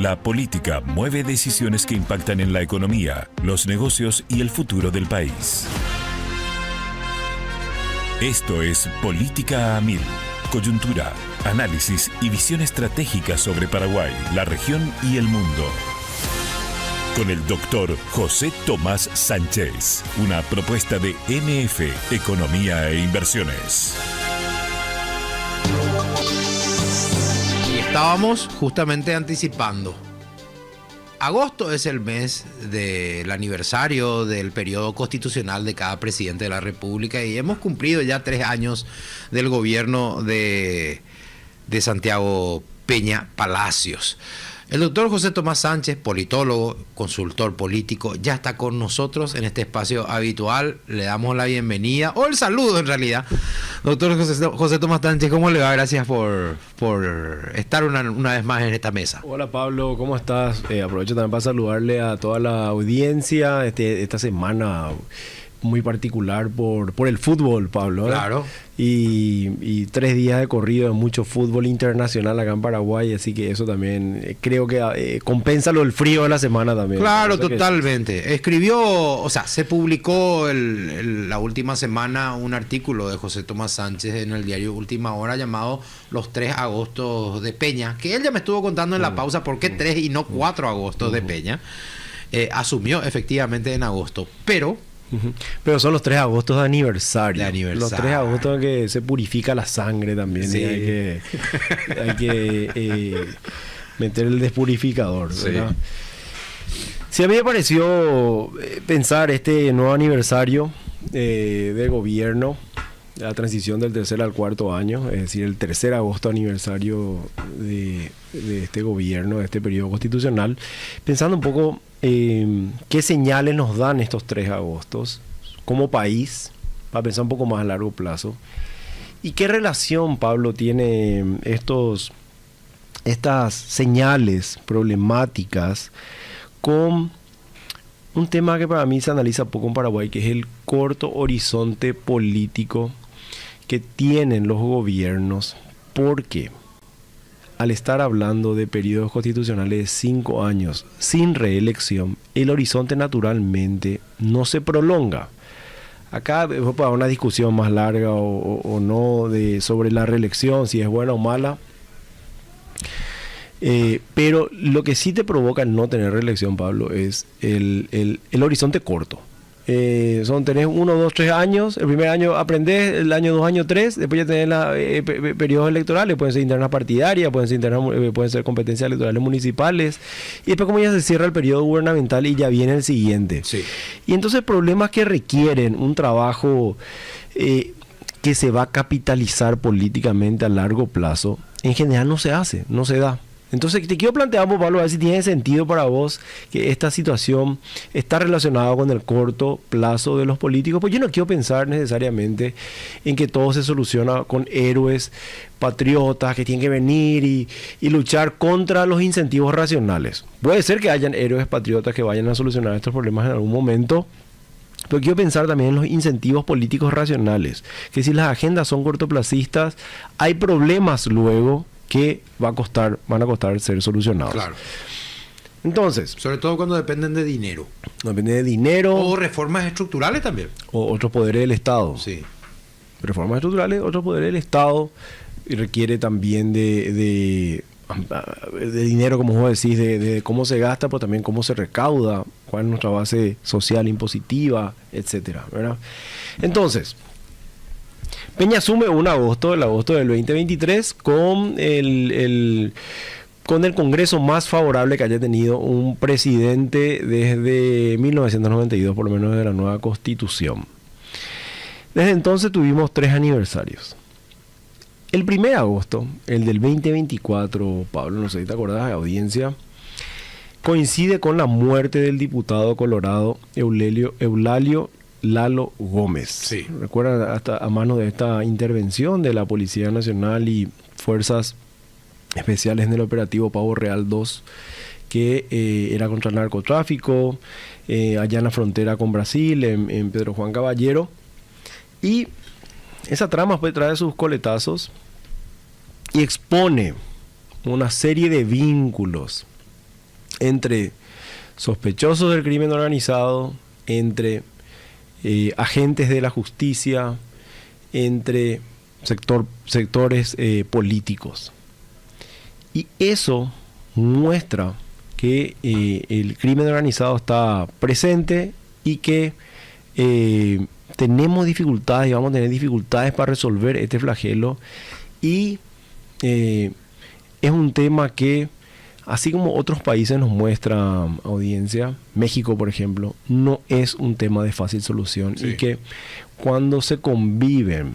La política mueve decisiones que impactan en la economía, los negocios y el futuro del país. Esto es Política a Mil. Coyuntura, análisis y visión estratégica sobre Paraguay, la región y el mundo. Con el doctor José Tomás Sánchez. Una propuesta de NF, Economía e Inversiones. Y estábamos justamente anticipando. Agosto es el mes del aniversario del periodo constitucional de cada presidente de la República y hemos cumplido ya 3 años del gobierno de Santiago Peña Palacios. El doctor José Tomás Sánchez, politólogo, consultor político, ya está con nosotros en este espacio habitual. Le damos la bienvenida, o el saludo en realidad. Doctor José Tomás Sánchez, ¿cómo le va? Gracias por estar una vez más en esta mesa. Hola Pablo, ¿cómo estás? Aprovecho también para saludarle a toda la audiencia esta semana muy particular por el fútbol, Pablo. Claro. Y 3 días de corrido de mucho fútbol internacional acá en Paraguay, así que eso también creo que compensa lo del frío de la semana también. Claro, totalmente. Escribió, o sea, se publicó la última semana un artículo de José Tomás Sánchez en el diario Última Hora llamado Los 3 agostos de Peña, que él ya me estuvo contando en la pausa por qué 3 y no 4 agostos de Peña. Asumió efectivamente en agosto, pero son los 3 agostos de aniversario. Los 3 agostos en que se purifica la sangre también. Sí. Hay que meter el despurificador, ¿verdad? Sí, a mí me pareció pensar este nuevo aniversario de gobierno, la transición del 3er al 4º año, es decir, el 3er agosto aniversario de este gobierno, de este periodo constitucional, pensando un poco qué señales nos dan estos 3 agostos como país, para pensar un poco más a largo plazo, y qué relación, Pablo, tiene estas señales problemáticas con un tema que para mí se analiza poco en Paraguay, que es el corto horizonte político que tienen los gobiernos, porque al estar hablando de periodos constitucionales de 5 años sin reelección, el horizonte naturalmente no se prolonga. Acá para una discusión más larga o no sobre la reelección, si es buena o mala. Pero lo que sí te provoca el no tener reelección, Pablo, es el horizonte corto. Tenés 1, 2, 3 años. El primer año aprendés, el año 2, año 3. Después ya tenés periodos electorales. Pueden ser internas partidarias, pueden ser competencias electorales municipales. Y después, como ya se cierra el periodo gubernamental y ya viene el siguiente. Sí. Y entonces, problemas que requieren un trabajo que se va a capitalizar políticamente a largo plazo, en general no se hace, no se da. Entonces te quiero plantear, Pablo, a ver si tiene sentido para vos que esta situación está relacionada con el corto plazo de los políticos. Pues yo no quiero pensar necesariamente en que todo se soluciona con héroes patriotas que tienen que venir y luchar contra los incentivos racionales. Puede ser que hayan héroes patriotas que vayan a solucionar estos problemas en algún momento, pero quiero pensar también en los incentivos políticos racionales, que si las agendas son cortoplacistas, hay problemas luego que van a costar ser solucionados. Claro. Entonces, sobre todo cuando dependen de dinero. Depende de dinero. O reformas estructurales también. O otros poderes del Estado. Sí. Reformas estructurales, otros poderes del Estado. Y requiere también de dinero, como vos decís, de cómo se gasta, pero también cómo se recauda, cuál es nuestra base social, impositiva, etcétera, ¿verdad? Entonces, Peña asume el agosto del 2023 con el Congreso más favorable que haya tenido un presidente desde 1992, por lo menos de la nueva Constitución. Desde entonces tuvimos 3 aniversarios. El 1 de agosto, el del 2024, Pablo, no sé si te acordás, audiencia, coincide con la muerte del diputado colorado Eulalio Lalo Gómez. Sí. Recuerdan hasta a mano de esta intervención de la Policía Nacional y Fuerzas Especiales en el operativo Pavo Real 2, que era contra el narcotráfico, allá en la frontera con Brasil, en Pedro Juan Caballero. Y esa trama pues trae sus coletazos y expone una serie de vínculos entre sospechosos del crimen organizado, entre agentes de la justicia, entre sectores políticos. Y eso muestra que el crimen organizado está presente y que tenemos dificultades y vamos a tener dificultades para resolver este flagelo. Y es un tema que, así como otros países nos muestran, audiencia, México, por ejemplo, no es un tema de fácil solución. Sí. Y que cuando se conviven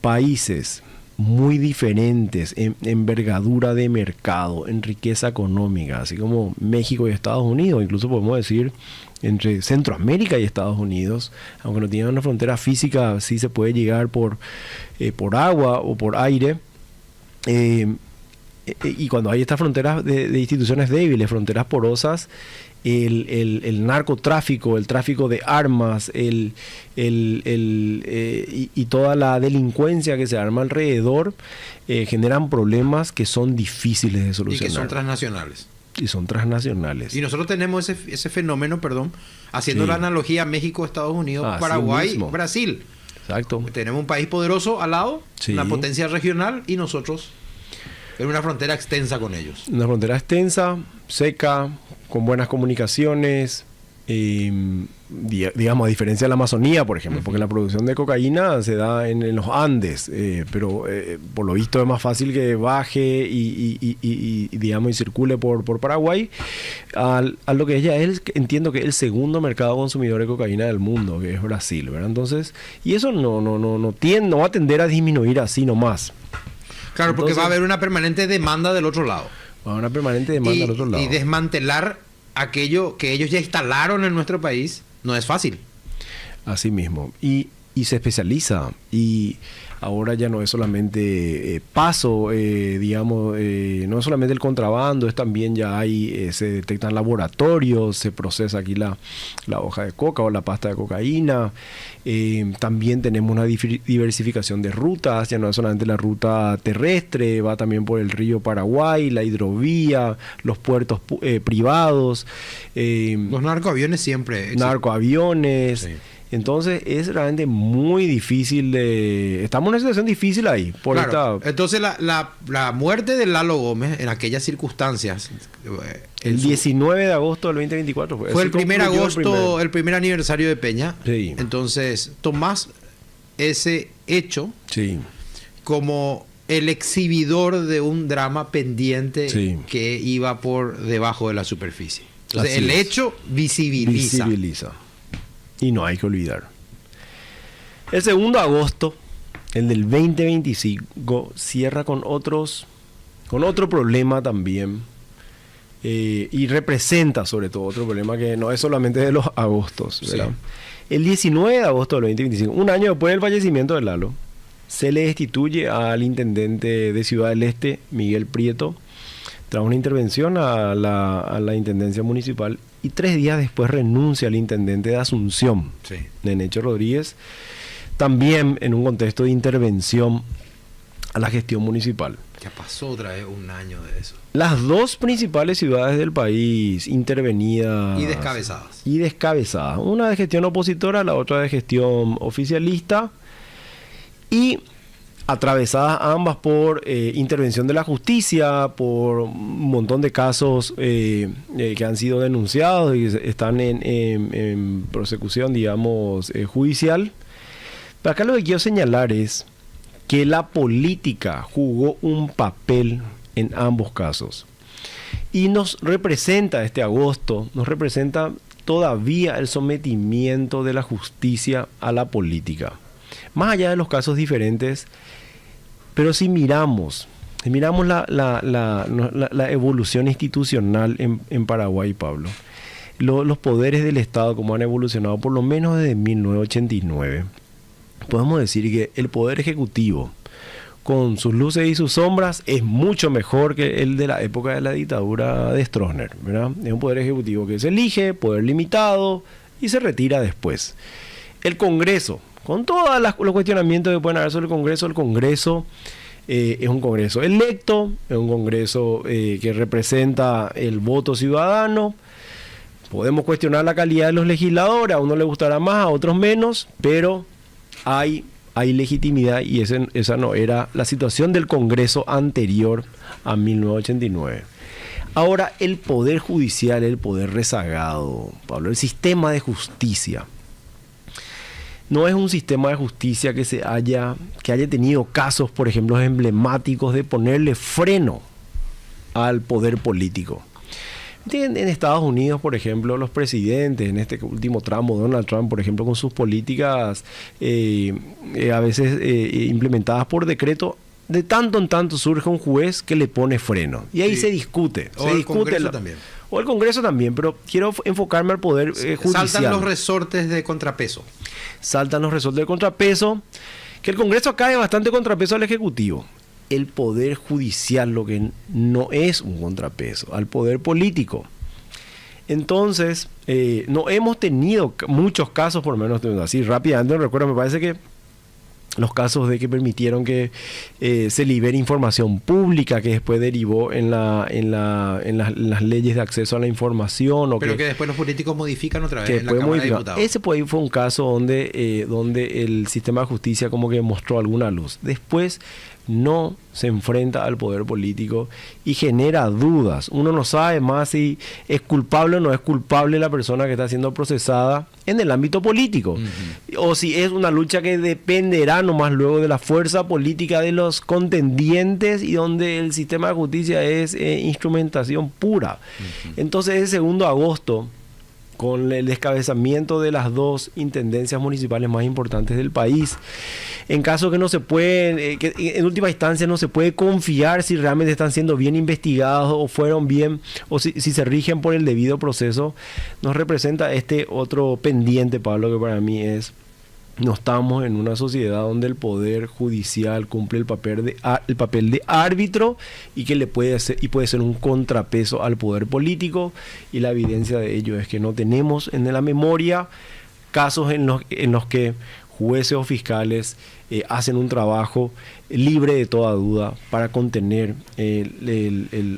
países muy diferentes en envergadura de mercado, en riqueza económica, así como México y Estados Unidos, incluso podemos decir entre Centroamérica y Estados Unidos, aunque no tienen una frontera física, sí se puede llegar por agua o por aire. Y cuando hay estas fronteras de instituciones débiles, fronteras porosas, el narcotráfico, el tráfico de armas, y toda la delincuencia que se arma alrededor, generan problemas que son difíciles de solucionar. Y que son transnacionales. Y son transnacionales. Y nosotros tenemos ese fenómeno, haciendo la analogía México, Estados Unidos, Paraguay, Brasil. Exacto. Tenemos un país poderoso al lado, una potencia regional, y nosotros en una frontera extensa con ellos. Una frontera extensa, seca, con buenas comunicaciones, digamos, a diferencia de la Amazonía, por ejemplo, porque la producción de cocaína se da en los Andes, pero por lo visto es más fácil que baje y digamos, y circule por Paraguay, a lo que ella es, entiendo que es el segundo mercado consumidor de cocaína del mundo, que es Brasil, ¿verdad? Entonces, y eso no va a tender a disminuir así nomás. Claro, porque va a haber una permanente demanda del otro lado. Va a haber una permanente demanda del otro lado. Y desmantelar aquello que ellos ya instalaron en nuestro país no es fácil. Así mismo. Y se especializa. Y ahora ya no es solamente paso, digamos, no es solamente el contrabando, es también ya hay, se detectan laboratorios, se procesa aquí la hoja de coca o la pasta de cocaína. También tenemos una diversificación de rutas, ya no es solamente la ruta terrestre, va también por el río Paraguay, la hidrovía, los puertos privados. Los narcoaviones siempre. Narcoaviones. Sí. Entonces es realmente muy difícil estamos en una situación difícil ahí. Entonces la muerte de Lalo Gómez en aquellas circunstancias... El 19 de agosto del 2024 fue el primer agosto, el primer aniversario de Peña. Sí. Entonces tomás ese hecho como el exhibidor de un drama pendiente que iba por debajo de la superficie. Entonces el hecho visibiliza. Y no hay que olvidar. El 2 de agosto, el del 2025, cierra con otro problema también. Y representa sobre todo otro problema que no es solamente de los agostos, ¿verdad? Sí. El 19 de agosto del 2025, un año después del fallecimiento de Lalo, se le destituye al intendente de Ciudad del Este, Miguel Prieto, tras una intervención a la intendencia municipal, y 3 días después renuncia al intendente de Asunción, Nenecho Rodríguez, también en un contexto de intervención a la gestión municipal. Ya pasó otra vez un año de eso. Las 2 principales ciudades del país intervenidas y descabezadas. Una de gestión opositora, la otra de gestión oficialista, y atravesadas ambas por intervención de la justicia, por un montón de casos que han sido denunciados y están en prosecución, digamos, judicial. Pero acá lo que quiero señalar es que la política jugó un papel en ambos casos. Y nos representa este agosto, nos representa todavía el sometimiento de la justicia a la política. Más allá de los casos diferentes, pero si miramos la evolución institucional en Paraguay, Pablo, los poderes del Estado, como han evolucionado por lo menos desde 1989, podemos decir que el Poder Ejecutivo, con sus luces y sus sombras, es mucho mejor que el de la época de la dictadura de Stroessner, ¿verdad? Es un Poder Ejecutivo que se elige, poder limitado, y se retira después. El Congreso, con todos los cuestionamientos que pueden haber sobre el Congreso es un Congreso electo, es un Congreso que representa el voto ciudadano. Podemos cuestionar la calidad de los legisladores, a uno le gustará más, a otros menos, pero hay legitimidad y esa no era la situación del Congreso anterior a 1989. Ahora, el Poder Judicial, el poder rezagado, Pablo, el sistema de justicia, no es un sistema de justicia que haya tenido casos, por ejemplo, emblemáticos de ponerle freno al poder político. En Estados Unidos, por ejemplo, los presidentes, en este último tramo, Donald Trump, por ejemplo, con sus políticas a veces implementadas por decreto, de tanto en tanto surge un juez que le pone freno. Y ahí se discute. El Congreso también. O el Congreso también, pero quiero enfocarme al Poder Judicial. Saltan los resortes de contrapeso. Saltan los resortes de contrapeso, que el Congreso cae bastante contrapeso al Ejecutivo. El Poder Judicial lo que no es un contrapeso al Poder Político. Entonces, no hemos tenido muchos casos, por lo menos así rápidamente, no recuerdo, me parece que los casos de que permitieron que se libere información pública, que después derivó en las leyes de acceso a la información. Pero que después los políticos modifican otra vez que en la Cámara de Diputados. Ese fue un caso donde el sistema de justicia como que mostró alguna luz. Después no se enfrenta al poder político y genera dudas. Uno no sabe más si es culpable o no es culpable la persona que está siendo procesada en el ámbito político. O si es una lucha que dependerá nomás luego de la fuerza política de los contendientes y donde el sistema de justicia es instrumentación pura. Entonces, ese 2 de agosto, con el descabezamiento de las 2 intendencias municipales más importantes del país, en caso que no se puede, que en última instancia no se puede confiar si realmente están siendo bien investigados o fueron bien, o si se rigen por el debido proceso, nos representa este otro pendiente, Pablo, que para mí es: no estamos en una sociedad donde el Poder Judicial cumple el papel de árbitro y que puede ser un contrapeso al poder político, y la evidencia de ello es que no tenemos en la memoria casos en los que jueces o fiscales hacen un trabajo libre de toda duda para contener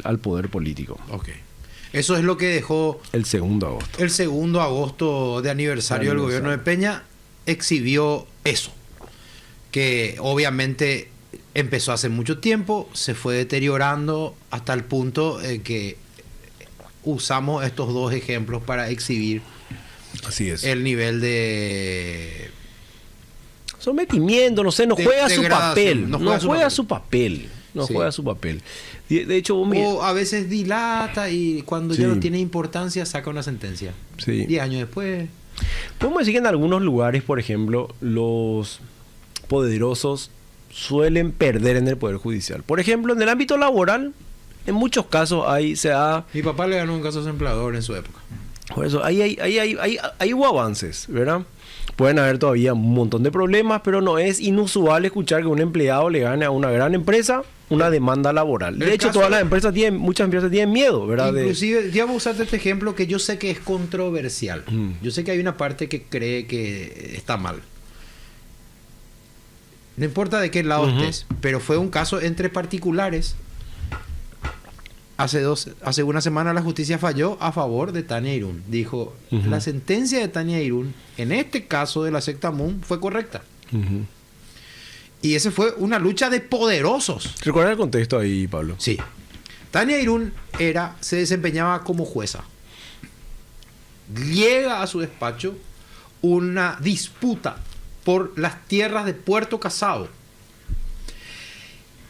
al poder político. Okay. Eso es lo que dejó el 2 de agosto. El 2 de agosto de aniversario del gobierno de Peña. Exhibió eso, que obviamente empezó hace mucho tiempo, se fue deteriorando hasta el punto que usamos estos 2 ejemplos para exhibir Así es. el nivel de sometimiento, no sé, no juega su papel. No juega su papel. De hecho, o a veces dilata y cuando ya no tiene importancia saca una sentencia. 10 años después. Podemos decir que en algunos lugares, por ejemplo, los poderosos suelen perder en el Poder Judicial. Por ejemplo, en el ámbito laboral, en muchos casos Mi papá le ganó un caso de empleador en su época. Por eso, ahí hubo avances, ¿verdad? Pueden haber todavía un montón de problemas, pero no es inusual escuchar que un empleado le gane a una gran empresa una demanda laboral. De hecho, muchas empresas tienen miedo, ¿verdad? Inclusive, ya voy a usarte este ejemplo que yo sé que es controversial. Yo sé que hay una parte que cree que está mal. No importa de qué lado estés, pero fue un caso entre particulares. Hace una semana la justicia falló a favor de Tania Irún. Dijo, la sentencia de Tania Irún, en este caso de la secta MUN, fue correcta. Y esa fue una lucha de poderosos. ¿Recuerda el contexto ahí, Pablo? Sí. Tania Irún se desempeñaba como jueza. Llega a su despacho una disputa por las tierras de Puerto Casado.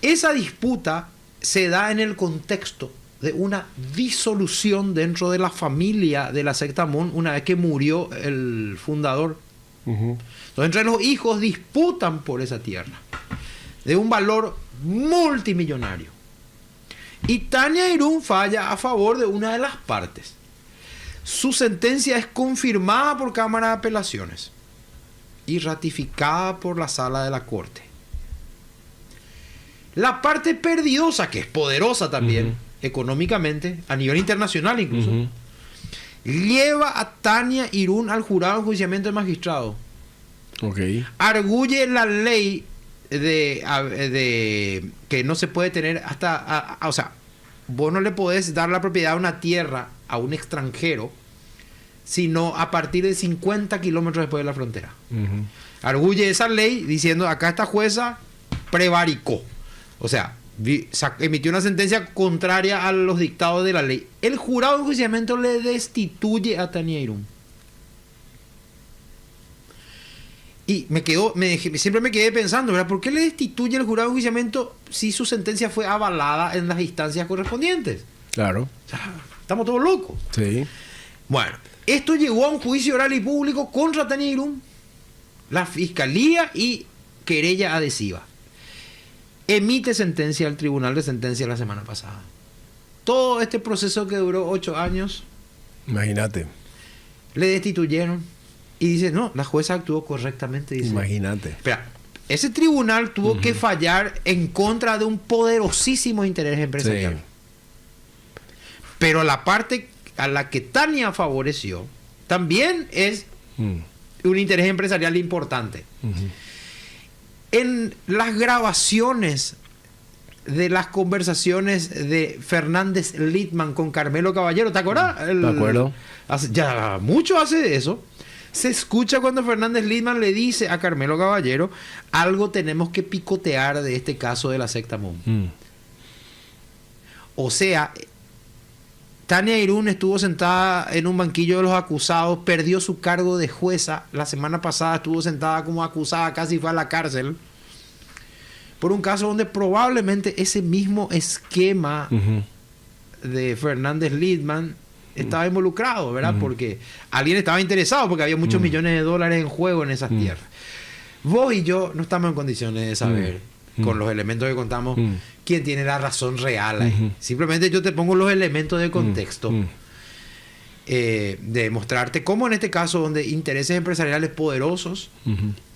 Esa disputa se da en el contexto de una disolución dentro de la familia de la secta MUN una vez que murió el fundador. Entonces, entre los hijos disputan por esa tierra de un valor multimillonario. Y Tania Irún falla a favor de una de las partes. Su sentencia es confirmada por Cámara de Apelaciones y ratificada por la Sala de la Corte. La parte perdidosa, que es poderosa también, económicamente, a nivel internacional incluso, lleva a Tania Irún al jurado de enjuiciamiento de magistrado. Arguye la ley de que no se puede tener hasta... o sea, vos no le podés dar la propiedad de una tierra a un extranjero, sino a partir de 50 kilómetros después de la frontera. Arguye esa ley diciendo, acá esta jueza prevaricó. O sea, emitió una sentencia contraria a los dictados de la ley. El jurado de enjuiciamiento le destituye a Tania Irún. Y siempre me quedé pensando, ¿verdad? ¿Por qué le destituye el jurado de enjuiciamiento si su sentencia fue avalada en las instancias correspondientes? Claro. O sea, estamos todos locos. Sí. Bueno, esto llegó a un juicio oral y público contra Tania Irún, la fiscalía y querella adhesiva. Emite sentencia al tribunal de sentencia la semana pasada. Todo este proceso que duró 8 años, Imagínate. le destituyeron. Y dice, no, la jueza actuó correctamente. Dice. Imagínate. Espera, ese tribunal tuvo que fallar en contra de un poderosísimo interés empresarial. Sí. Pero la parte a la que Tania favoreció también es un interés empresarial importante. En las grabaciones de las conversaciones de Fernández Littman con Carmelo Caballero, ¿te acuerdas? De acuerdo. Ya mucho hace de eso. Se escucha cuando Fernández Littman le dice a Carmelo Caballero, algo tenemos que picotear de este caso de la secta MUM. O sea, Tania Irún estuvo sentada en un banquillo de los acusados, perdió su cargo de jueza. La semana pasada estuvo sentada como acusada, casi fue a la cárcel. Por un caso donde probablemente ese mismo esquema de Fernández Littman estaba involucrado, ¿verdad? Porque alguien estaba interesado, porque había muchos millones de dólares en juego en esas tierras. Vos y yo no estamos en condiciones de saber, con los elementos que contamos, quién tiene la razón real ahí. Simplemente yo te pongo los elementos de contexto de mostrarte cómo en este caso, donde intereses empresariales poderosos,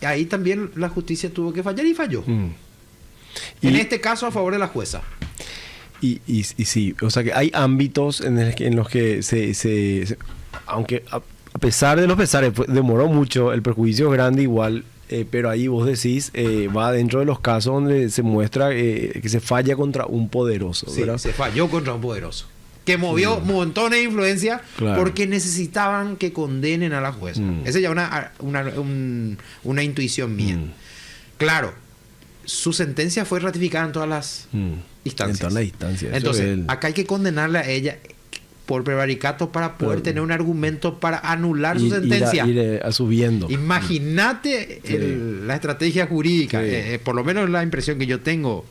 ahí también la justicia tuvo que fallar y falló. En este caso a favor de la jueza. Y sí, o sea que hay ámbitos en los que aunque a pesar de los pesares, demoró mucho, el perjuicio es grande igual, pero ahí vos decís, va dentro de los casos donde se muestra que se falla contra un poderoso, Sí, ¿verdad? se falló contra un poderoso. Que movió montones de influencia porque necesitaban que condenen a la jueza. Esa ya una intuición mía. Claro, su sentencia fue ratificada en todas las instancias. En todas las instancias. Entonces, acá hay que condenarla a ella por prevaricato para poder tener un argumento para anular su sentencia. Ir subiendo. Imagínate la estrategia jurídica, por lo menos la impresión que yo tengo.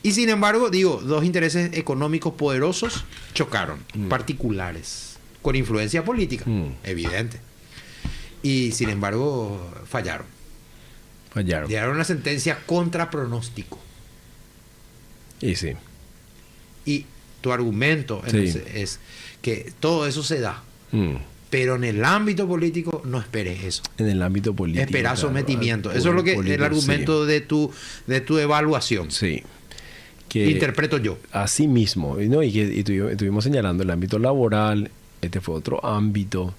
Y sin embargo, digo, dos intereses económicos poderosos chocaron, particulares, con influencia política, evidente. Y sin embargo, fallaron. Llegaron a una sentencia contra pronóstico. Y sí. Y tu argumento entonces, es que todo eso se da. Pero en el ámbito político no esperes eso. En el ámbito político. Espera sometimiento. Eso es lo que político, el argumento de tu evaluación. Sí. Que interpreto yo. Así mismo. ¿No? Y estuvimos señalando el ámbito laboral. Este fue otro ámbito.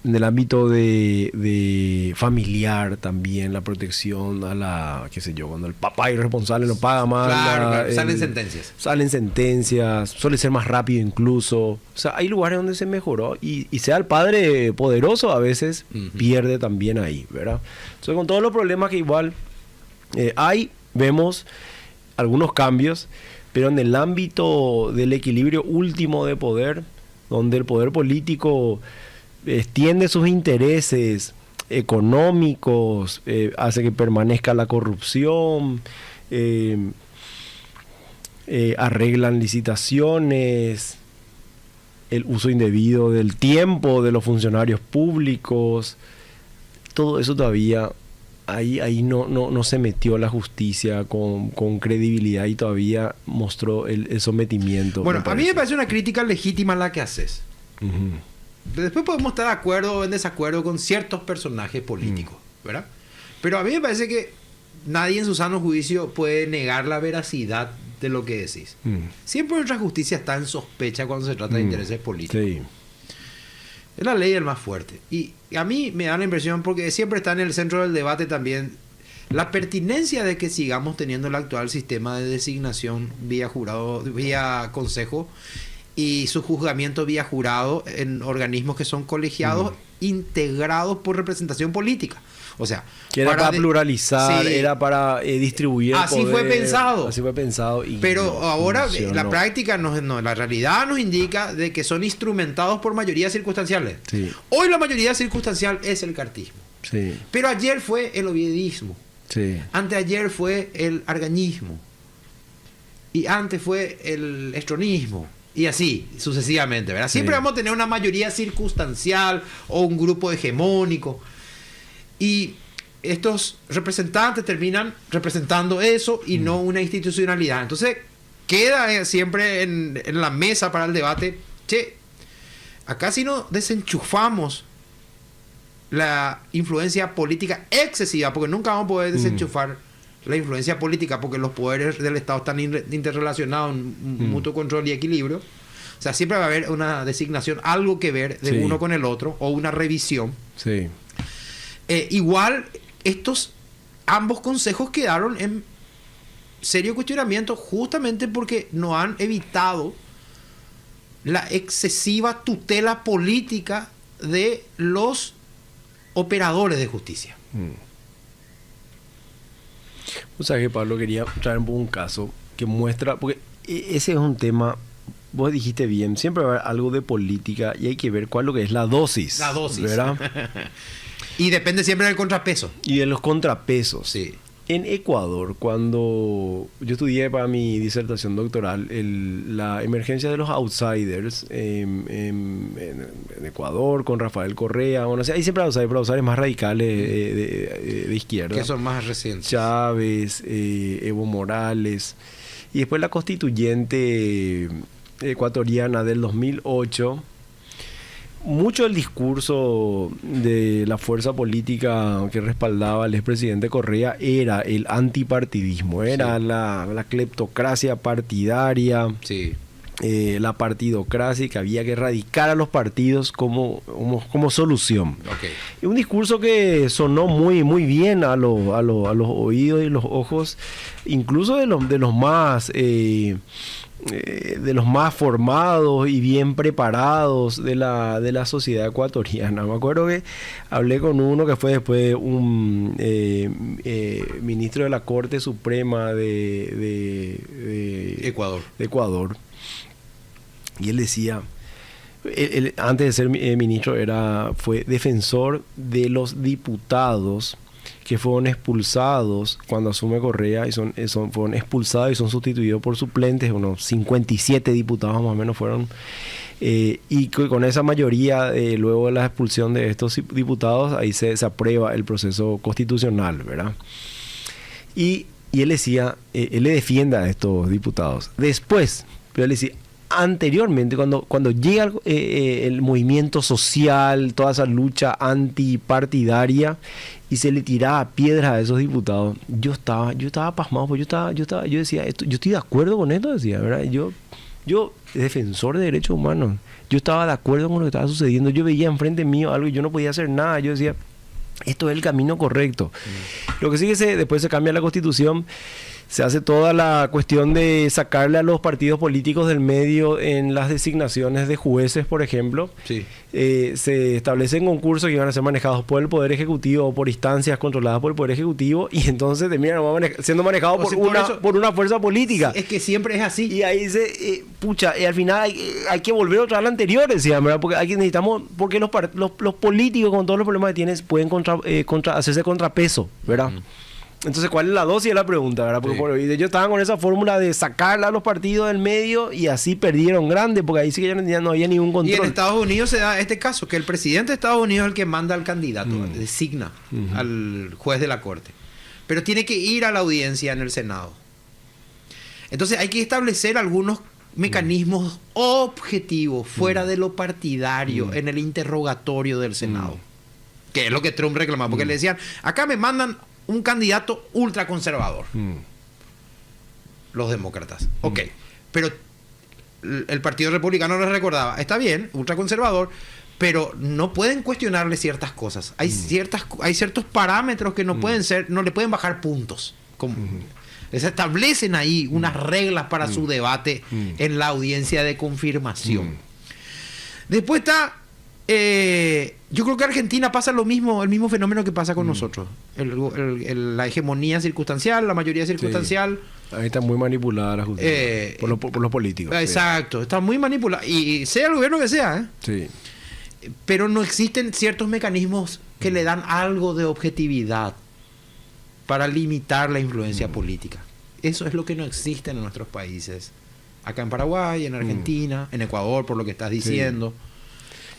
En el ámbito de familiar también, la protección a la, qué sé yo, cuando el papá irresponsable no paga más. Claro, salen sentencias. Salen sentencias, suele ser más rápido incluso. O sea, hay lugares donde se mejoró y sea el padre poderoso, a veces pierde también ahí, ¿verdad? Entonces, con todos los problemas que igual vemos algunos cambios, pero en el ámbito del equilibrio último de poder, donde el poder político extiende sus intereses económicos, hace que permanezca la corrupción, arreglan licitaciones, el uso indebido del tiempo de los funcionarios públicos, todo eso todavía ahí no se metió la justicia con credibilidad y todavía mostró el sometimiento. Bueno, a mí me parece una crítica legítima la que haces. Después podemos estar de acuerdo o en desacuerdo con ciertos personajes políticos, ¿verdad? Pero a mí me parece que nadie en su sano juicio puede negar la veracidad de lo que decís. Siempre nuestra justicia está en sospecha cuando se trata de intereses políticos. Sí. Es la ley del más fuerte. Y a mí me da la impresión, porque siempre está en el centro del debate también, la pertinencia de que sigamos teniendo el actual sistema de designación vía jurado, vía consejo, y su juzgamiento vía jurado en organismos que son colegiados, integrados por representación política. O sea, que era para pluralizar, sí, era para distribuir así el poder. Así fue pensado. Y pero no, ahora funcionó. La práctica, la realidad nos indica de que son instrumentados por mayorías circunstanciales. Sí. Hoy la mayoría circunstancial es el cartismo. Sí. Pero ayer fue el oviedismo. Sí. Anteayer fue el argañismo. Y antes fue el estronismo. Y así, sucesivamente, ¿verdad? Siempre vamos a tener una mayoría circunstancial o un grupo hegemónico. Y estos representantes terminan representando eso y no una institucionalidad. Entonces, queda siempre en la mesa para el debate, che, acá si no desenchufamos la influencia política excesiva, porque nunca vamos a poder desenchufar la influencia política, porque los poderes del Estado están interrelacionados en mutuo control y equilibrio. O sea, siempre va a haber una designación, algo que ver de uno con el otro, o una revisión. Sí. Igual, ambos consejos quedaron en serio cuestionamiento justamente porque no han evitado la excesiva tutela política de los operadores de justicia. O sea que Pablo quería traer un caso que muestra, porque ese es un tema, vos dijiste bien, siempre va a haber algo de política y hay que ver cuál es lo que es la dosis. La dosis. ¿Verdad? Y depende siempre del contrapeso. Y de los contrapesos. Sí. En Ecuador, cuando yo estudié para mi disertación doctoral la emergencia de los outsiders en Ecuador con Rafael Correa, bueno, o sea, hay siempre outsiders, pero outsiders más radicales de izquierda. Que son más recientes. Chávez, Evo Morales. Y después la constituyente ecuatoriana del 2008. Mucho del discurso de la fuerza política que respaldaba al expresidente Correa era el antipartidismo, era la cleptocracia partidaria, la partidocracia, que había que erradicar a los partidos como solución. Y un discurso que sonó muy bien a los oídos y los ojos, incluso de los más formados y bien preparados de la sociedad ecuatoriana. Me acuerdo que hablé con uno que fue después un ministro de la Corte Suprema de Ecuador. Y él decía, él, antes de ser ministro, fue defensor de los diputados que fueron expulsados cuando asume Correa, y fueron expulsados y son sustituidos por suplentes. Unos 57 diputados más o menos fueron, y con esa mayoría, luego de la expulsión de estos diputados, ahí se aprueba el proceso constitucional, ¿verdad? Y él decía, él le defiende a estos diputados. Después, pero él decía, anteriormente, cuando llega el movimiento social, toda esa lucha antipartidaria, y se le tiraba piedras a esos diputados, yo estaba pasmado, porque yo decía, yo estoy de acuerdo con esto, decía, ¿verdad? Yo, defensor de derechos humanos, yo estaba de acuerdo con lo que estaba sucediendo, yo veía enfrente mío algo y yo no podía hacer nada, yo decía, esto es el camino correcto. Lo que sí que después se cambia la Constitución, se hace toda la cuestión de sacarle a los partidos políticos del medio en las designaciones de jueces, por ejemplo. Sí. Se establecen concursos que iban a ser manejados por el Poder Ejecutivo o por instancias controladas por el Poder Ejecutivo, y entonces terminan siendo manejados por una fuerza política. Es que siempre es así. Y ahí y al final hay que volver otra vez a la anterior, decían, ¿verdad? Porque los políticos, con todos los problemas que tienen, pueden hacerse contrapeso, ¿verdad? Entonces, ¿cuál es la dosis? Es la pregunta, ¿verdad? Porque ellos estaban con esa fórmula de sacarla a los partidos del medio, y así perdieron grande, porque ahí sí que ya no había ningún control. Y en Estados Unidos se da este caso, que el presidente de Estados Unidos es el que manda al candidato, designa al juez de la corte. Pero tiene que ir a la audiencia en el Senado. Entonces hay que establecer algunos mecanismos objetivos, fuera de lo partidario, en el interrogatorio del Senado. Que es lo que Trump reclamaba, porque le decían, acá me mandan un candidato ultraconservador. Los demócratas. Ok. Pero el Partido Republicano les recordaba, está bien, ultraconservador, pero no pueden cuestionarle ciertas cosas. Hay ciertos parámetros que no pueden ser, no le pueden bajar puntos. Se establecen ahí unas reglas para su debate en la audiencia de confirmación. Después está, yo creo que Argentina pasa el mismo fenómeno que pasa con nosotros. La hegemonía circunstancial, la mayoría circunstancial. Sí. Ahí está muy manipulada la justicia por los políticos. Exacto, está muy manipulada. Y sea el gobierno que sea, Sí. Pero no existen ciertos mecanismos que le dan algo de objetividad para limitar la influencia política. Eso es lo que no existe en nuestros países. Acá en Paraguay, en Argentina, en Ecuador, por lo que estás diciendo.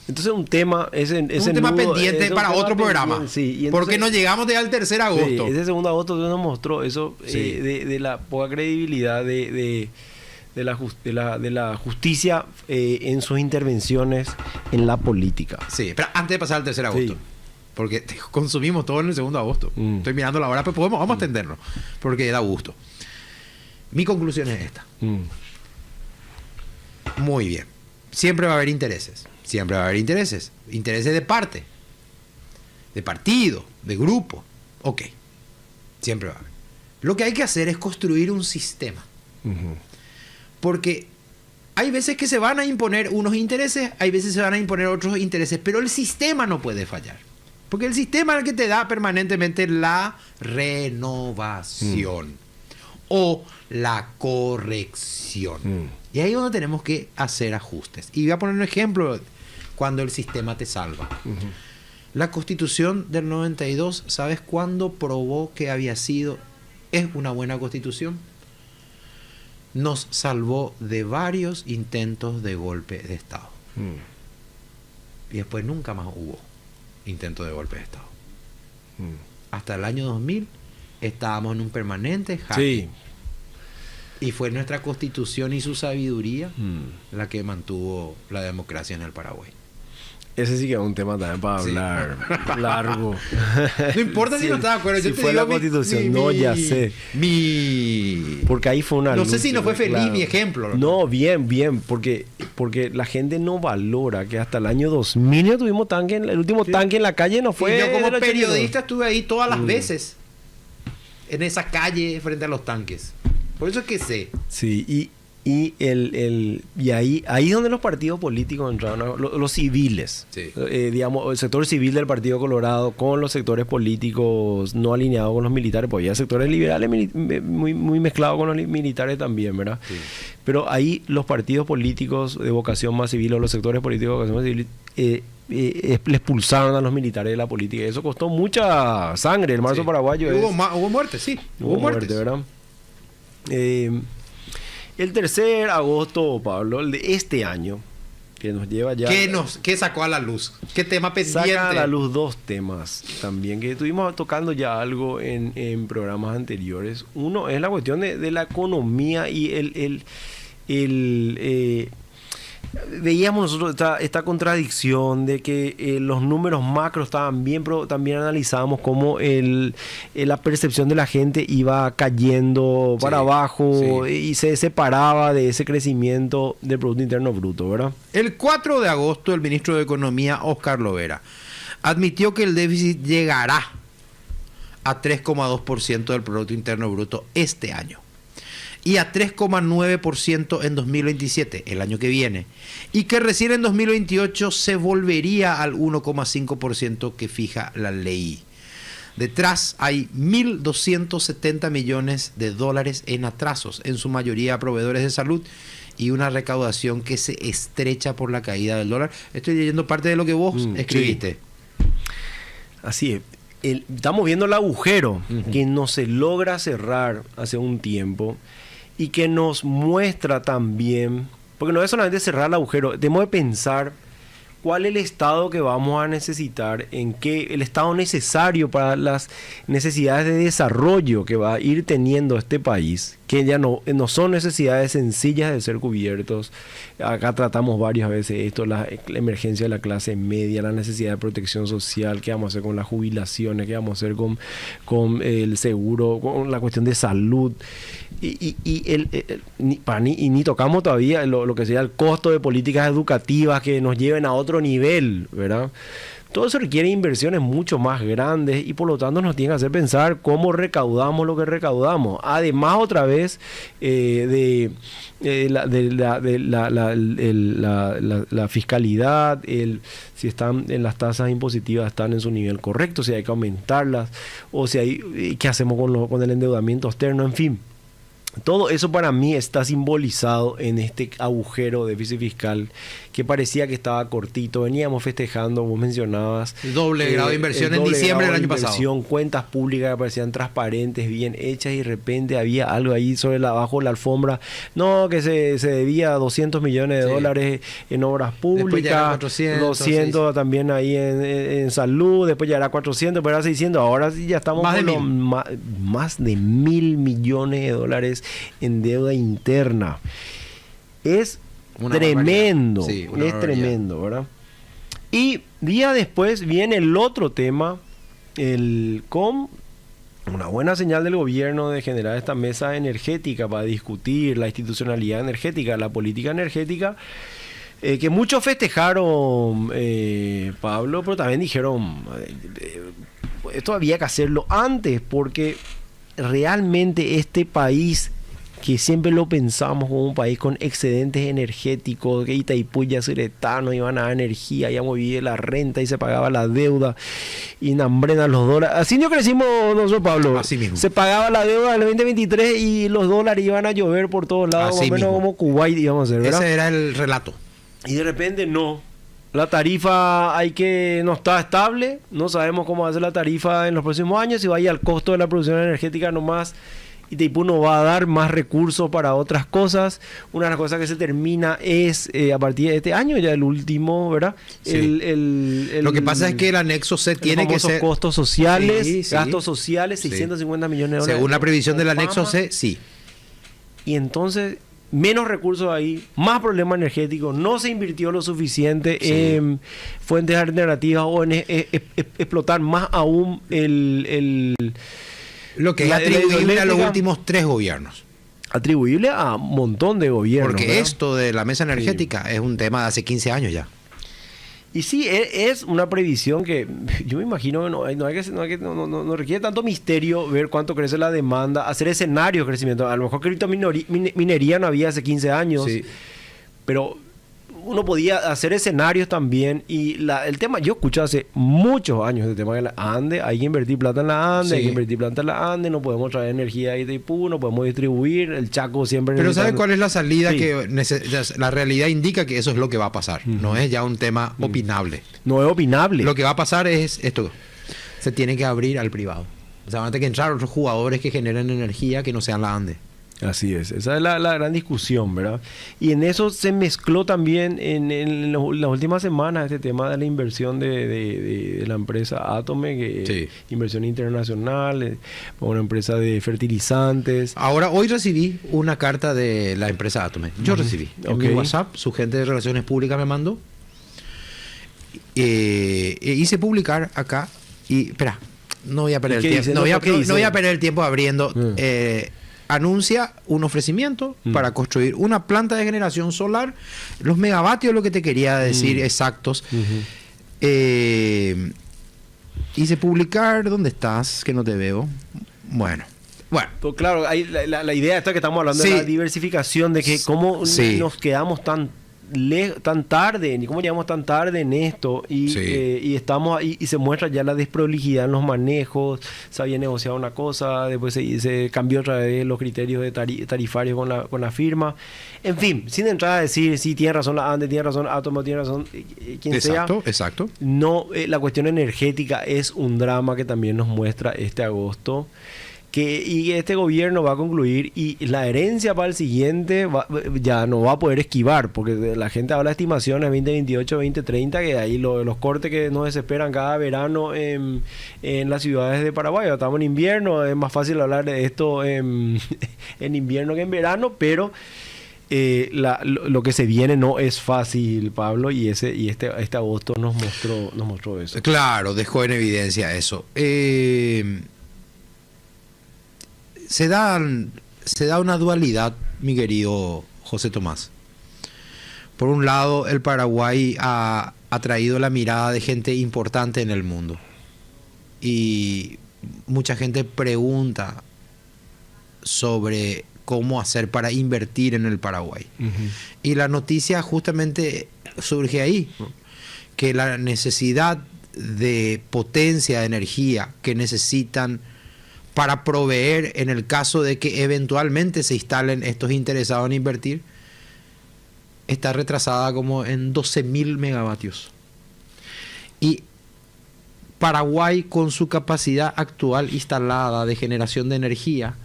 Entonces un tema... Es un tema pendiente para otro programa. Sí, y entonces, porque nos llegamos al 3 de agosto. Sí, ese 2 de agosto nos mostró eso de la poca credibilidad de la justicia en sus intervenciones en la política. Sí, pero antes de pasar al 3 de agosto. Sí. Porque consumimos todo en el 2 de agosto. Estoy mirando la hora, pero vamos a atendernos. Porque da gusto. Mi conclusión es esta. Muy bien. Siempre va a haber intereses. Siempre va a haber intereses. Intereses de parte. De partido. De grupo. Ok. Siempre va a haber. Lo que hay que hacer es construir un sistema. Porque hay veces que se van a imponer unos intereses, hay veces se van a imponer otros intereses, pero el sistema no puede fallar. Porque el sistema es el que te da permanentemente la renovación o la corrección. Y ahí es donde tenemos que hacer ajustes. Y voy a poner un ejemplo cuando el sistema te salva. La Constitución del 92, ¿sabes cuándo probó que es una buena Constitución? Nos salvó de varios intentos de golpe de Estado. Y después nunca más hubo intento de golpe de Estado. Hasta el año 2000 estábamos en un permanente jaque. Sí. Y fue nuestra Constitución y su sabiduría la que mantuvo la democracia en el Paraguay. Ese sí que es un tema también para hablar largo. No importa si no estás de acuerdo. Si fue la Constitución, ya sé. Porque ahí fue una lucha. No sé si no fue feliz mi ejemplo. No, bien. Porque la gente no valora que hasta el año 2000 ya tuvimos tanque. El último tanque en la calle no fue... Y yo como periodista estuve ahí todas las veces. En esa calle frente a los tanques. Por eso es que sé. Sí, y ahí es donde los partidos políticos entraron, los civiles, digamos, el sector civil del Partido Colorado con los sectores políticos no alineados con los militares, porque había sectores liberales muy mezclados con los militares también, ¿verdad? Sí. Pero ahí los partidos políticos de vocación más civil o los sectores políticos de vocación más civil le expulsaron a los militares de la política. Y eso costó mucha sangre. El marzo paraguayo hubo muertes, sí. Hubo muertes, ¿verdad? El 3 de agosto, Pablo, el de este año, que nos lleva ya... ¿Qué sacó a la luz? ¿Qué tema pendiente? Saca a la luz dos temas también, que estuvimos tocando ya algo en programas anteriores. Uno es la cuestión de la economía y veíamos nosotros esta contradicción de que los números macros estaban bien, pero también analizábamos cómo la percepción de la gente iba cayendo para abajo y se separaba de ese crecimiento del Producto Interno Bruto, ¿verdad? El 4 de agosto el ministro de Economía, Óscar Lovera, admitió que el déficit llegará a 3,2% del Producto Interno Bruto este año. Y a 3,9% en 2027, el año que viene. Y que recién en 2028 se volvería al 1,5% que fija la ley. Detrás hay 1.270 millones de dólares en atrasos, en su mayoría a proveedores de salud, y una recaudación que se estrecha por la caída del dólar. Estoy leyendo parte de lo que vos escribiste. Sí. Así es. Estamos viendo el agujero que no se logra cerrar hace un tiempo. Y que nos muestra también, porque no es solamente cerrar el agujero, tenemos que pensar cuál es el estado que vamos a necesitar, el estado necesario para las necesidades de desarrollo que va a ir teniendo este país, que ya no son necesidades sencillas de ser cubiertos. Acá tratamos varias veces esto, la emergencia de la clase media, la necesidad de protección social, qué vamos a hacer con las jubilaciones, qué vamos a hacer con el seguro, con la cuestión de salud. Ni tocamos todavía lo que sería el costo de políticas educativas que nos lleven a otro nivel, ¿verdad? Todo eso requiere inversiones mucho más grandes y por lo tanto nos tiene que hacer pensar cómo recaudamos lo que recaudamos. Además, otra vez, la fiscalidad, si están en las tasas impositivas, están en su nivel correcto, si hay que aumentarlas, o si hay, qué hacemos con el endeudamiento externo, en fin. Todo eso para mí está simbolizado en este agujero de déficit fiscal que parecía que estaba cortito. Veníamos festejando, vos mencionabas. El doble grado de inversión en diciembre del año pasado. Cuentas públicas que parecían transparentes, bien hechas, y de repente había algo ahí abajo de la alfombra. No, que se debía 200 millones de dólares en obras públicas, 200 también ahí en salud, después ya era 400, pero era 600. Ahora sí ya estamos más de 1.000 millones de dólares en deuda interna. Es tremendo, es tremendo, ¿verdad? Y día después viene el otro tema, con una buena señal del gobierno de generar esta mesa energética para discutir la institucionalidad energética, la política energética, que muchos festejaron, Pablo, pero también dijeron, esto había que hacerlo antes, porque realmente este país, que siempre lo pensamos como un país con excedentes energéticos, que Itaipú y Yacyretá iban a dar energía, ya movía la renta y se pagaba la deuda, y Nambrena los dólares. Así no crecimos nosotros, Pablo. Así mismo. Se pagaba la deuda del 2023 y los dólares iban a llover por todos lados, más o menos como Kuwait íbamos a hacer, ¿verdad? Ese era el relato. Y de repente no. La tarifa no está estable, no sabemos cómo va a ser la tarifa en los próximos años, si vaya al costo de la producción energética nomás. Itaipú no va a dar más recursos para otras cosas. Una de las cosas que se termina es a partir de este año, ya el último, ¿verdad? Sí. Lo que pasa es que el anexo C tiene que ser costos sociales, gastos sociales, 650 millones de dólares. Según la previsión del anexo C, sí. Y entonces, menos recursos ahí, más problema energético, no se invirtió lo suficiente en fuentes alternativas o en explotar más aún lo que es atribuible a los últimos 3 gobiernos. Atribuible a un montón de gobiernos. Porque ¿verdad? Esto de la mesa energética es un tema de hace 15 años ya. Y sí, es una previsión que yo me imagino que no requiere tanto misterio ver cuánto crece la demanda, hacer escenarios de crecimiento. A lo mejor criptominería no había hace 15 años, pero uno podía hacer escenarios también. Y el tema, yo escucho hace muchos años el tema de la ANDE, hay que invertir plata en la ANDE, hay que invertir plata en la ANDE, no podemos traer energía de Itaipú, no podemos distribuir, el Chaco siempre... Pero ¿sabe cuál es la salida? Que la realidad indica que eso es lo que va a pasar, no es ya un tema opinable. No es opinable. Lo que va a pasar es esto, se tiene que abrir al privado. O sea, van a tener que entrar otros jugadores que generen energía que no sean la ANDE. Así es, esa es la gran discusión, ¿verdad? Y en eso se mezcló también en las últimas semanas este tema de la inversión de la empresa Atome, que inversión internacional, una empresa de fertilizantes. Ahora, hoy recibí una carta de la empresa Atome. Yo recibí. En mi WhatsApp, su gente de Relaciones Públicas me mandó. Hice publicar acá y, espera, no voy a perder el tiempo. No voy a perder el tiempo abriendo... anuncia un ofrecimiento para construir una planta de generación solar. Los megavatios es lo que te quería decir exactos. Hice publicar. ¿Dónde estás? Que no te veo. Bueno. Pues claro, hay la idea esta que estamos hablando de la diversificación, de que cómo nos quedamos tan tarde, ni cómo llegamos tan tarde en esto y estamos ahí y se muestra ya la desprolijidad en los manejos. Se había negociado una cosa, después se cambió otra vez los criterios de tarifarios con la firma. En fin, sin entrar a decir si tiene razón la ANDE, tiene razón Atomo, tiene razón quien sea. Exacto. No, la cuestión energética es un drama que también nos muestra este agosto, y este gobierno va a concluir y la herencia para el siguiente ya no va a poder esquivar, porque la gente habla de estimaciones 2028, 2030, que ahí los cortes que nos desesperan cada verano en las ciudades de Paraguay. Estamos en invierno, es más fácil hablar de esto en invierno que en verano, pero lo que se viene no es fácil, Pablo, y este agosto nos mostró eso. Claro, dejó en evidencia eso. Se da una dualidad, mi querido José Tomás. Por un lado, el Paraguay ha traído la mirada de gente importante en el mundo. Y mucha gente pregunta sobre cómo hacer para invertir en el Paraguay. Uh-huh. Y la noticia justamente surge ahí, que la necesidad de potencia de energía que necesitan para proveer en el caso de que eventualmente se instalen estos interesados en invertir, está retrasada como en 12.000 megavatios. Y Paraguay, con su capacidad actual instalada de generación de energía,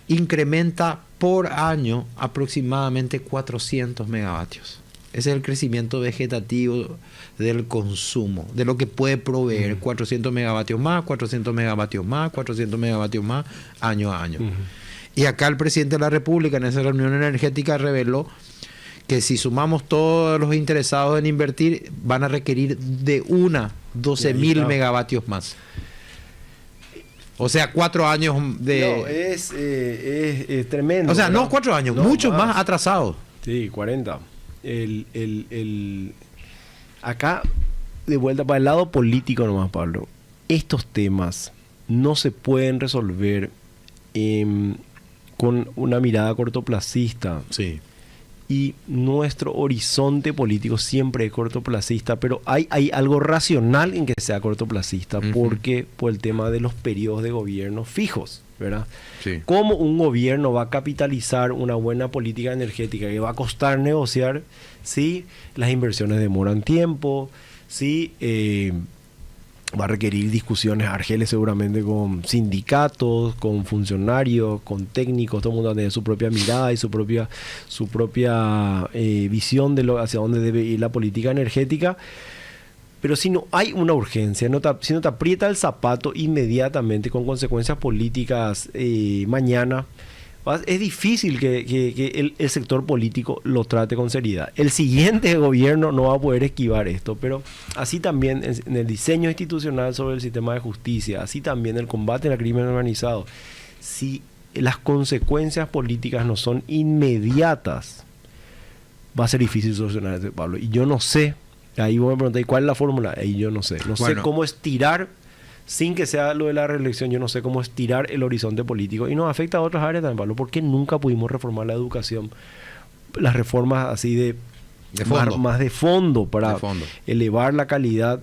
incrementa por año aproximadamente 400 megavatios. Ese es el crecimiento vegetativo del consumo, de lo que puede proveer 400 megavatios más, 400 megavatios más, 400 megavatios más, año a año. Y acá el presidente de la República en esa reunión energética reveló que si sumamos todos los interesados en invertir, van a requerir de 12.000 megavatios más. O sea, 4 años de... No, es tremendo. O sea, ¿verdad? No 4 años, no, mucho más atrasados. Sí, 40. Acá, de vuelta para el lado político nomás, Pablo. Estos temas no se pueden resolver con una mirada cortoplacista. Sí. Y nuestro horizonte político siempre es cortoplacista, pero hay algo racional en que sea cortoplacista, porque por el tema de los periodos de gobierno fijos, ¿verdad? Sí. ¿Cómo un gobierno va a capitalizar una buena política energética que va a costar negociar si las inversiones demoran tiempo, si va a requerir discusiones argeles seguramente con sindicatos, con funcionarios, con técnicos? Todo el mundo va a tener su propia mirada y su propia visión de hacia dónde debe ir la política energética. Pero si no hay una urgencia, si no te aprieta el zapato inmediatamente con consecuencias políticas mañana, es difícil que el sector político lo trate con seriedad. El siguiente gobierno no va a poder esquivar esto, pero así también en el diseño institucional sobre el sistema de justicia, así también el combate al crimen organizado. Si las consecuencias políticas no son inmediatas, va a ser difícil solucionar esto, Pablo. Y yo no sé, ahí vos me preguntáis cuál es la fórmula, ahí yo no sé. No sé cómo estirar, sin que sea lo de la reelección, yo no sé cómo estirar el horizonte político. Y nos afecta a otras áreas también, Pablo. ¿Por qué nunca pudimos reformar la educación? Las reformas así de fondo. Más de fondo, para elevar la calidad.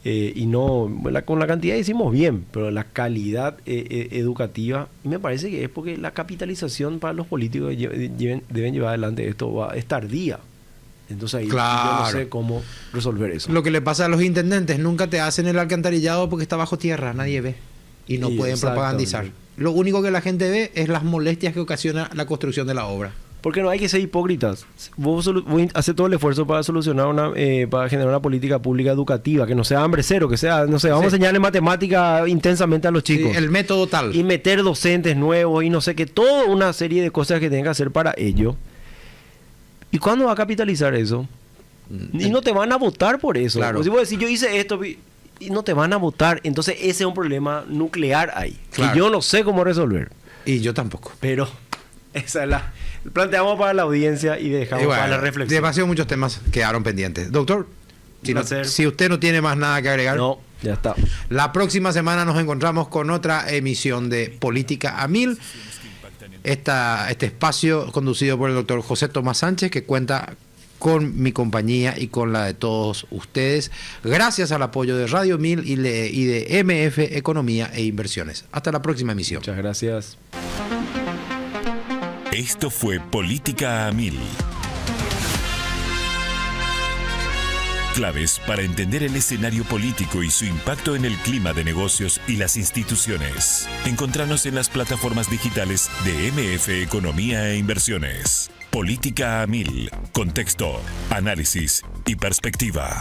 Y no, con la cantidad hicimos bien, pero la calidad educativa, me parece que es porque la capitalización para los políticos deben llevar adelante esto es tardía. Entonces ahí yo no sé cómo resolver eso. Lo que le pasa a los intendentes, nunca te hacen el alcantarillado porque está bajo tierra, nadie ve. Y no pueden propagandizar. Lo único que la gente ve es las molestias que ocasiona la construcción de la obra. Porque no hay que ser hipócritas. Vos haces todo el esfuerzo para solucionar para generar una política pública educativa, que no sea hambre cero, que sea, no sé, vamos a enseñarle matemática intensamente a los chicos. Sí, el método tal. Y meter docentes nuevos y no sé qué, toda una serie de cosas que tienen que hacer para ello. ¿Y cuándo va a capitalizar eso? Y no te van a votar por eso. Claro. Si vos decís, yo hice esto y no te van a votar, entonces ese es un problema nuclear ahí. Claro. Que yo no sé cómo resolver. Y yo tampoco. Pero esa es la... Planteamos para la audiencia y dejamos para la reflexión. Demasiado muchos temas quedaron pendientes. Doctor, si usted no tiene más nada que agregar. No, ya está. La próxima semana nos encontramos con otra emisión de Política a Mil. Este espacio conducido por el doctor José Tomás Sánchez, que cuenta con mi compañía y con la de todos ustedes, gracias al apoyo de Radio 1000 y de MF Economía e Inversiones. Hasta la próxima emisión. Muchas gracias. Esto fue Política a Mil. Claves para entender el escenario político y su impacto en el clima de negocios y las instituciones. Encontranos en las plataformas digitales de MF Economía e Inversiones. Política a 1000. Contexto, análisis y perspectiva.